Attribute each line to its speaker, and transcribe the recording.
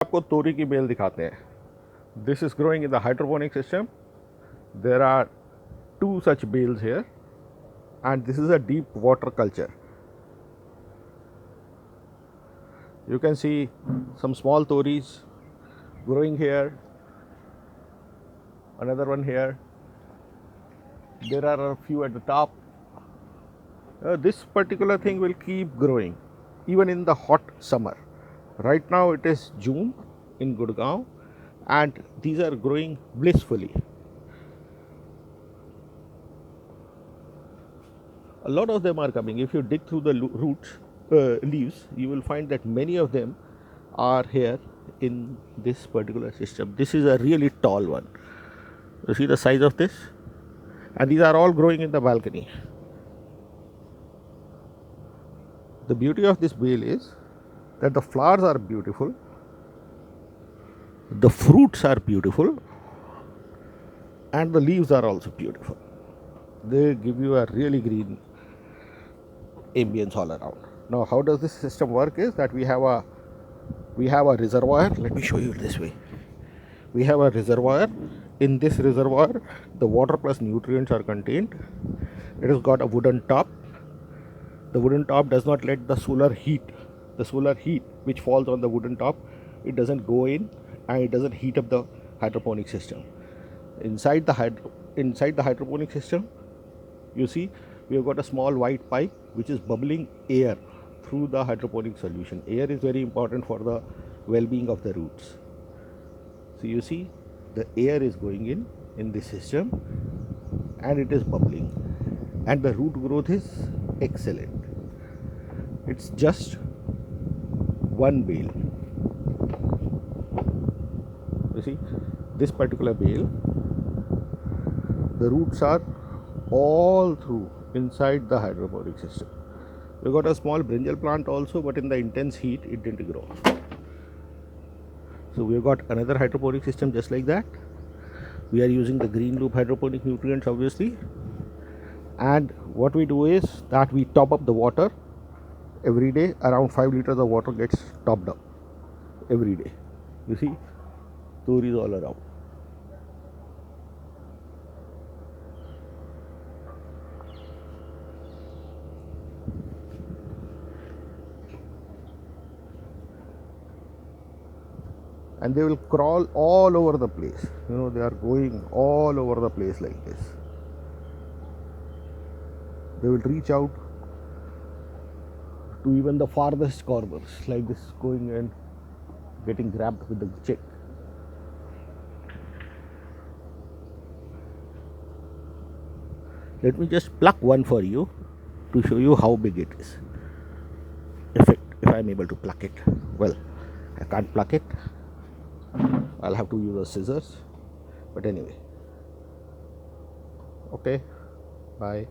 Speaker 1: आपको तोरी की बेल दिखाते हैं. This is growing in the hydroponic system. There are 2 such bales here, and this is a deep water culture. You can see some small tories growing here, another one here. There are a few at the top. This particular thing will keep growing even in the hot summer. Right now it is June in Gurgaon, and these are growing blissfully. A lot of them are coming. If you dig through the roots, leaves, you will find that many of them are here in this particular system. This is a really tall one. You see the size of this? And these are all growing in the balcony. The beauty of this bale is that the flowers are beautiful, the fruits are beautiful, and the leaves are also beautiful. They give you a really green ambience all around. Now, how does this system work is that we have a reservoir. Let me show you this way. We have a reservoir. In this reservoir, the water plus nutrients are contained. It has got a wooden top. The wooden top does not let the solar heat which falls on the wooden top, it doesn't go in, and it doesn't heat up the hydroponic system. Inside the hydroponic system, you see we have got a small white pipe which is bubbling air through the hydroponic solution. Air is very important for the well-being of the roots. So you see the air is going in this system, and it is bubbling, and the root growth is excellent. It's just one bale. You see this particular bale, the roots are all through inside the hydroponic system. We got a small brinjal plant also, but in the intense heat it didn't grow. So we've got another hydroponic system just like that. We are using the green loop hydroponic nutrients obviously, and what we do is that we top up the water every day. Around 5 liters of water gets topped up every day. You see tories all around. And they will crawl all over the place. They are going all over the place like this. They will reach out to even the farthest corners like this, going and getting grabbed with the chick. Let me just pluck one for you to show you how big it is. If I'm able to pluck it. Well, I can't pluck it. I'll have to use a scissors. But anyway. Okay. Bye.